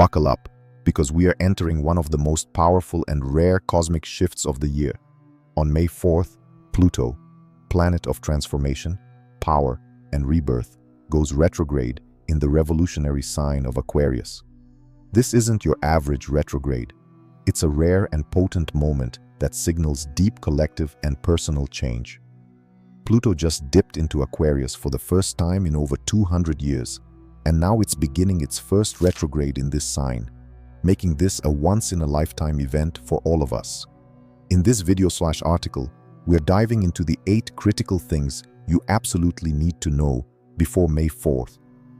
Buckle up, because we are entering one of the most powerful and rare cosmic shifts of the year. On May 4th, Pluto, planet of transformation, power, and rebirth, goes retrograde in the revolutionary sign of Aquarius. This isn't your average retrograde. It's a rare and potent moment that signals deep collective and personal change. Pluto just dipped into Aquarius for the first time in over 200 years, and now it's beginning its first retrograde in this sign, making this a once-in-a-lifetime event for all of us. In this video/article, we're diving into the 8 critical things you absolutely need to know before May 4th,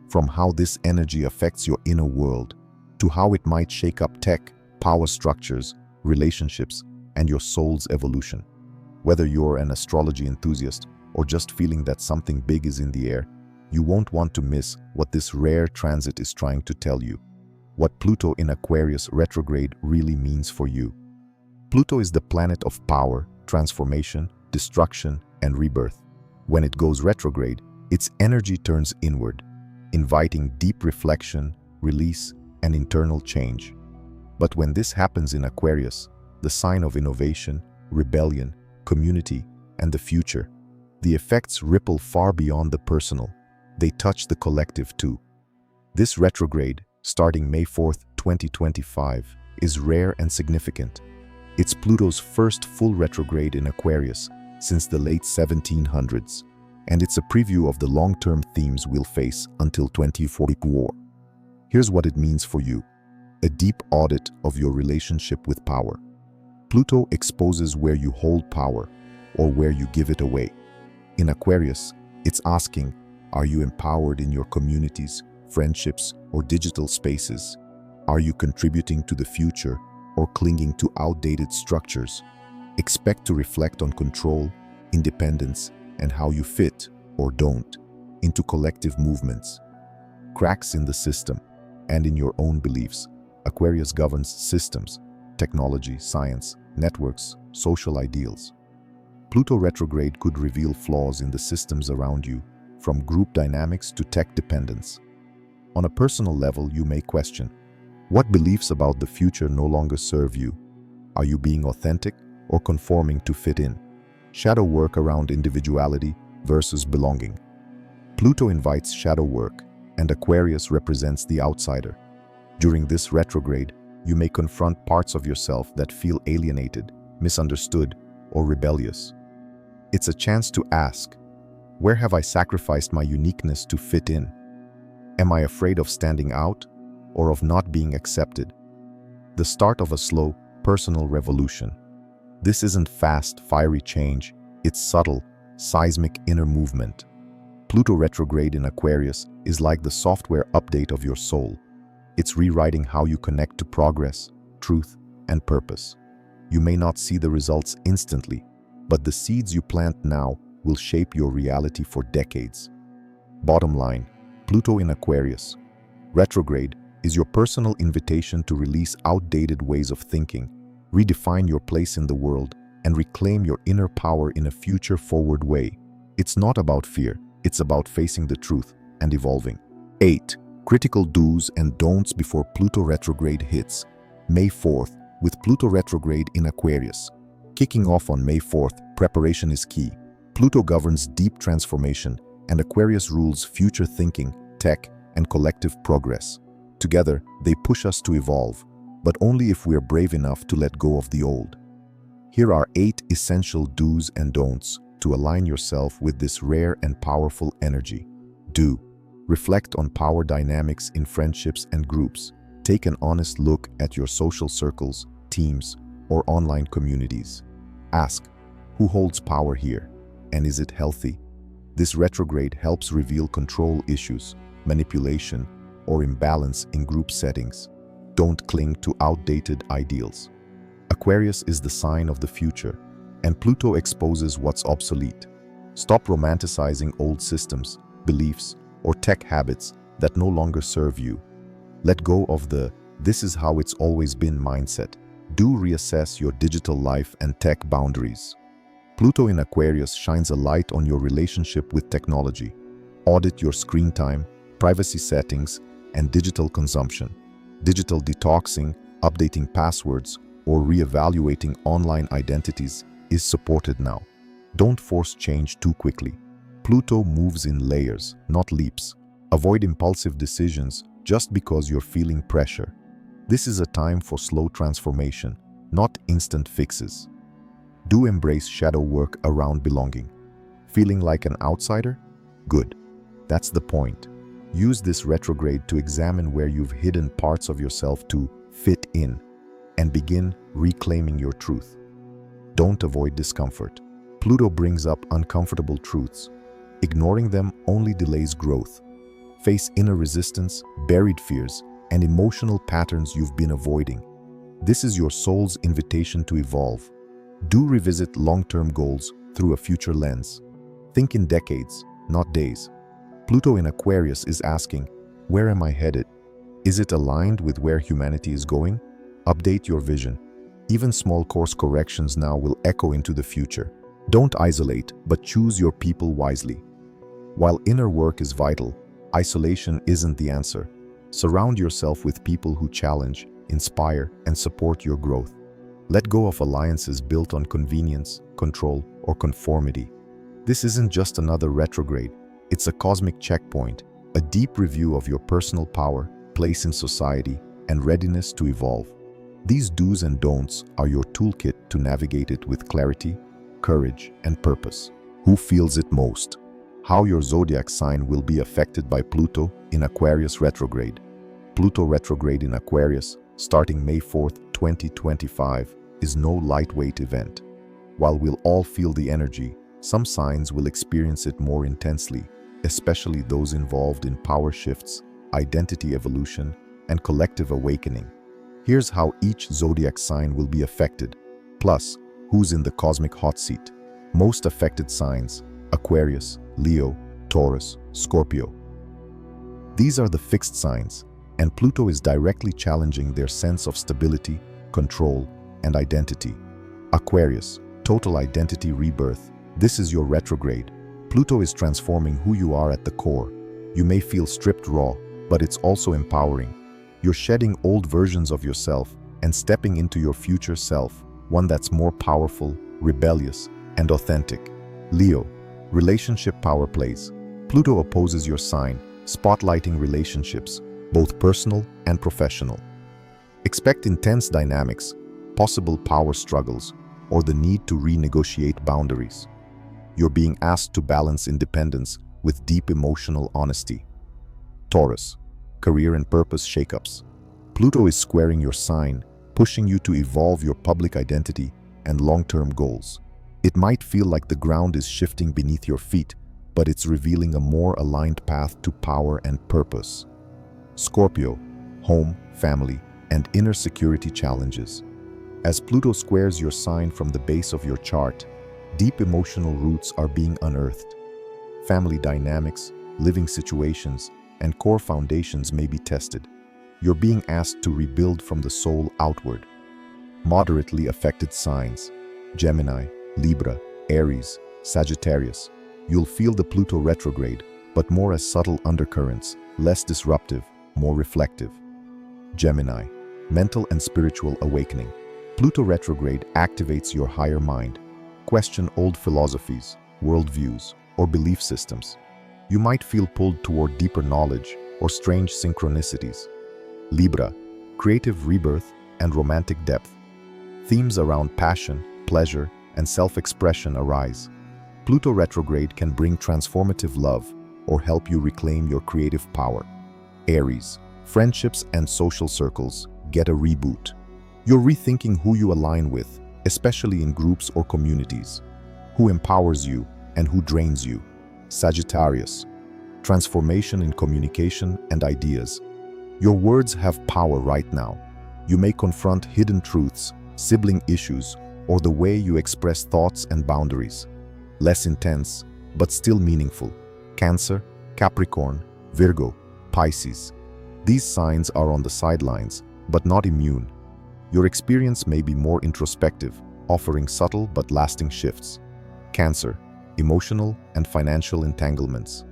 from how this energy affects your inner world, to how it might shake up tech, power structures, relationships, and your soul's evolution. Whether you're an astrology enthusiast or just feeling that something big is in the air, you won't want to miss what this rare transit is trying to tell you. What Pluto in Aquarius retrograde really means for you. Pluto is the planet of power, transformation, destruction, and rebirth. When it goes retrograde, its energy turns inward, inviting deep reflection, release, and internal change. But when this happens in Aquarius, the sign of innovation, rebellion, community, and the future, the effects ripple far beyond the personal. They touch the collective too. This retrograde, starting May 4th, 2025, is rare and significant. It's Pluto's first full retrograde in Aquarius since the late 1700s, and it's a preview of the long-term themes we'll face until 2044. Here's what it means for you. A deep audit of your relationship with power. Pluto exposes where you hold power or where you give it away. In Aquarius, it's asking, are you empowered in your communities, friendships, or digital spaces? Are you contributing to the future or clinging to outdated structures? Expect to reflect on control, independence, and how you fit, or don't, into collective movements. Cracks in the system and in your own beliefs. Aquarius governs systems, technology, science, networks, social ideals. Pluto retrograde could reveal flaws in the systems around you, from group dynamics to tech dependence. On a personal level, you may question, what beliefs about the future no longer serve you? Are you being authentic or conforming to fit in? Shadow work around individuality versus belonging. Pluto invites shadow work, and Aquarius represents the outsider. During this retrograde, you may confront parts of yourself that feel alienated, misunderstood, or rebellious. It's a chance to ask, where have I sacrificed my uniqueness to fit in? Am I afraid of standing out or of not being accepted? The start of a slow, personal revolution. This isn't fast, fiery change. It's subtle, seismic inner movement. Pluto retrograde in Aquarius is like the software update of your soul. It's rewriting how you connect to progress, truth, and purpose. You may not see the results instantly, but the seeds you plant now will shape your reality for decades. Bottom line, Pluto in Aquarius retrograde is your personal invitation to release outdated ways of thinking, redefine your place in the world, and reclaim your inner power in a future-forward way. It's not about fear, it's about facing the truth and evolving. 8. Critical do's and don'ts before Pluto retrograde hits. May 4th, with Pluto retrograde in Aquarius. Kicking off on May 4th, preparation is key. Pluto governs deep transformation, and Aquarius rules future thinking, tech, and collective progress. Together, they push us to evolve, but only if we're brave enough to let go of the old. Here are 8 essential do's and don'ts to align yourself with this rare and powerful energy. Do. Reflect on power dynamics in friendships and groups. Take an honest look at your social circles, teams, or online communities. Ask, who holds power here, and is it healthy? This retrograde helps reveal control issues, manipulation, or imbalance in group settings. Don't cling to outdated ideals. Aquarius is the sign of the future, and Pluto exposes what's obsolete. Stop romanticizing old systems, beliefs, or tech habits that no longer serve you. Let go of the "this is how it's always been" mindset. Do reassess your digital life and tech boundaries. Pluto in Aquarius shines a light on your relationship with technology. Audit your screen time, privacy settings, and digital consumption. Digital detoxing, updating passwords, or reevaluating online identities is supported now. Don't force change too quickly. Pluto moves in layers, not leaps. Avoid impulsive decisions just because you're feeling pressure. This is a time for slow transformation, not instant fixes. Do embrace shadow work around belonging. Feeling like an outsider? Good. That's the point. Use this retrograde to examine where you've hidden parts of yourself to fit in and begin reclaiming your truth. Don't avoid discomfort. Pluto brings up uncomfortable truths. Ignoring them only delays growth. Face inner resistance, buried fears, and emotional patterns you've been avoiding. This is your soul's invitation to evolve. Do revisit long-term goals through a future lens. Think in decades, not days. Pluto in Aquarius is asking, where am I headed? Is it aligned with where humanity is going? Update your vision. Even small course corrections now will echo into the future. Don't isolate, but choose your people wisely. While inner work is vital, isolation isn't the answer. Surround yourself with people who challenge, inspire, and support your growth. Let go of alliances built on convenience, control, or conformity. This isn't just another retrograde. It's a cosmic checkpoint, a deep review of your personal power, place in society, and readiness to evolve. These do's and don'ts are your toolkit to navigate it with clarity, courage, and purpose. Who feels it most? How your zodiac sign will be affected by Pluto in Aquarius retrograde. Pluto retrograde in Aquarius, starting May 4th, 2025, is no lightweight event. While we'll all feel the energy, some signs will experience it more intensely, especially those involved in power shifts, identity evolution, and collective awakening. Here's how each zodiac sign will be affected, plus who's in the cosmic hot seat. Most affected signs: Aquarius, Leo, Taurus, Scorpio. These are the fixed signs, and Pluto is directly challenging their sense of stability, control, and identity. Aquarius, total identity rebirth. This is your retrograde. Pluto is transforming who you are at the core. You may feel stripped raw, but it's also empowering. You're shedding old versions of yourself and stepping into your future self, one that's more powerful, rebellious, and authentic. Leo, relationship power plays. Pluto opposes your sign, spotlighting relationships, both personal and professional. Expect intense dynamics, possible power struggles, or the need to renegotiate boundaries. You're being asked to balance independence with deep emotional honesty. Taurus, career and purpose shakeups. Pluto is squaring your sign, pushing you to evolve your public identity and long-term goals. It might feel like the ground is shifting beneath your feet, but it's revealing a more aligned path to power and purpose. Scorpio, home, family, and inner security challenges. As Pluto squares your sign from the base of your chart, deep emotional roots are being unearthed. Family dynamics, living situations, and core foundations may be tested. You're being asked to rebuild from the soul outward. Moderately affected signs: Gemini, Libra, Aries, Sagittarius. You'll feel the Pluto retrograde, but more as subtle undercurrents, less disruptive, more reflective. Gemini, mental and spiritual awakening. Pluto retrograde activates your higher mind. Question old philosophies, worldviews, or belief systems. You might feel pulled toward deeper knowledge or strange synchronicities. Libra, creative rebirth and romantic depth. Themes around passion, pleasure, and self-expression arise. Pluto retrograde can bring transformative love or help you reclaim your creative power. Aries, friendships and social circles get a reboot. You're rethinking who you align with, especially in groups or communities. Who empowers you and who drains you. Sagittarius, transformation in communication and ideas. Your words have power right now. You may confront hidden truths, sibling issues, or the way you express thoughts and boundaries. Less intense, but still meaningful. Cancer, Capricorn, Virgo, Pisces. These signs are on the sidelines, but not immune. Your experience may be more introspective, offering subtle but lasting shifts. Cancer, emotional and financial entanglements.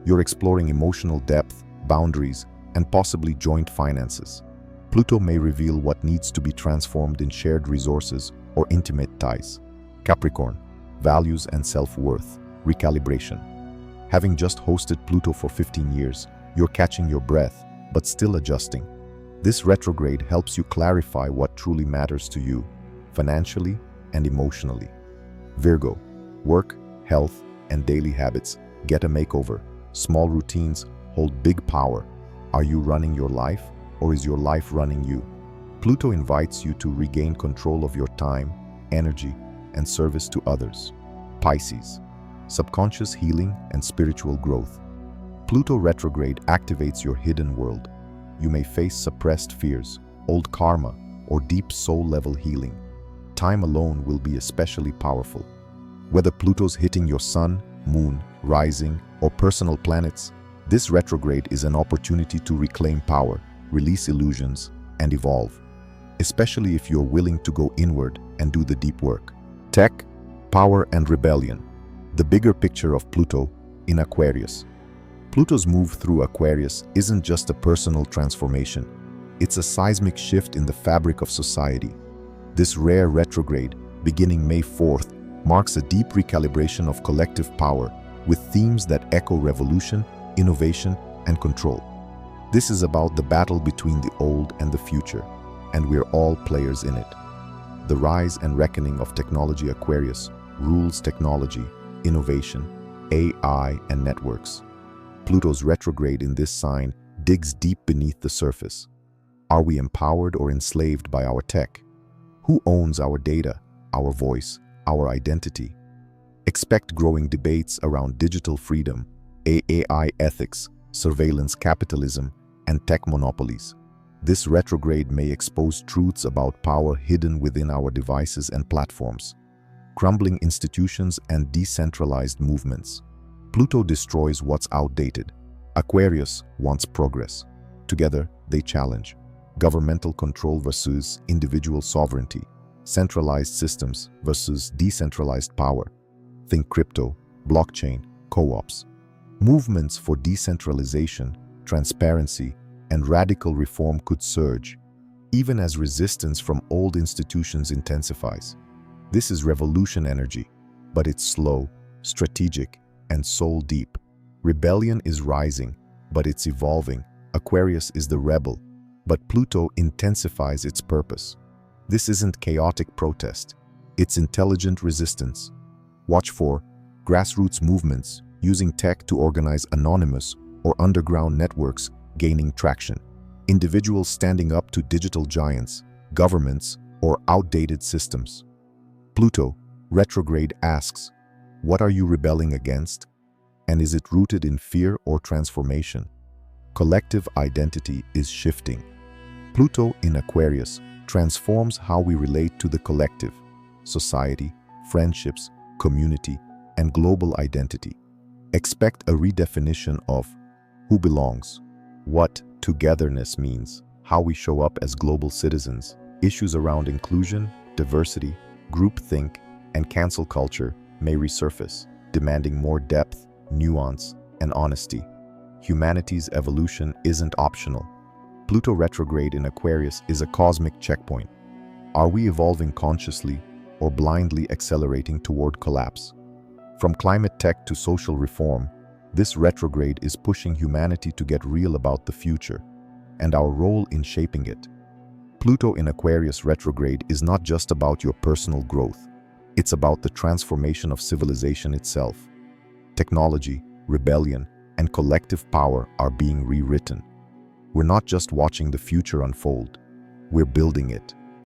You're exploring emotional depth, boundaries, and possibly joint finances. Pluto may reveal what needs to be transformed in shared resources or intimate ties. Capricorn, values and self-worth, recalibration. Having just hosted Pluto for 15 years, you're catching your breath, but still adjusting. This retrograde helps you clarify what truly matters to you, financially and emotionally. Virgo, work, health, and daily habits get a makeover. Small routines hold big power. Are you running your life, or is your life running you? Pluto invites you to regain control of your time, energy, and service to others. Pisces, subconscious healing and spiritual growth. Pluto retrograde activates your hidden world. You may face suppressed fears, old karma, or deep soul-level healing. Time alone will be especially powerful. Whether Pluto's hitting your sun, moon, rising, or personal planets, this retrograde is an opportunity to reclaim power, release illusions, and evolve, especially if you're willing to go inward and do the deep work. Tech, power, and rebellion. The bigger picture of Pluto in Aquarius. Pluto's move through Aquarius isn't just a personal transformation. It's a seismic shift in the fabric of society. This rare retrograde, beginning May 4th, marks a deep recalibration of collective power with themes that echo revolution, innovation, and control. This is about the battle between the old and the future, and we're all players in it. The rise and reckoning of technology. Aquarius rules technology, innovation, AI, and networks. Pluto's retrograde in this sign digs deep beneath the surface. Are we empowered or enslaved by our tech? Who owns our data, our voice, our identity? Expect growing debates around digital freedom, AI ethics, surveillance capitalism, and tech monopolies. This retrograde may expose truths about power hidden within our devices and platforms. Crumbling institutions and decentralized movements. Pluto destroys what's outdated. Aquarius wants progress. Together, they challenge governmental control versus individual sovereignty, centralized systems versus decentralized power. Think crypto, blockchain, co-ops. Movements for decentralization, transparency, and radical reform could surge, even as resistance from old institutions intensifies. This is revolution energy, but it's slow, strategic, and soul-deep. Rebellion is rising, but it's evolving. Aquarius is the rebel, but Pluto intensifies its purpose. This isn't chaotic protest, it's intelligent resistance. Watch for grassroots movements using tech to organize anonymous or underground networks gaining traction. Individuals standing up to digital giants, governments, or outdated systems. Pluto retrograde asks, what are you rebelling against? And is it rooted in fear or transformation? Collective identity is shifting. Pluto in Aquarius transforms how we relate to the collective, society, friendships, community, and global identity. Expect a redefinition of who belongs, what togetherness means, how we show up as global citizens. Issues around inclusion, diversity, groupthink, and cancel culture may resurface, demanding more depth, nuance, and honesty. Humanity's evolution isn't optional. Pluto retrograde in Aquarius is a cosmic checkpoint. Are we evolving consciously or blindly accelerating toward collapse? From climate tech to social reform, this retrograde is pushing humanity to get real about the future and our role in shaping it. Pluto in Aquarius retrograde is not just about your personal growth. It's about the transformation of civilization itself. Technology, rebellion, and collective power are being rewritten. We're not just watching the future unfold, we're building it.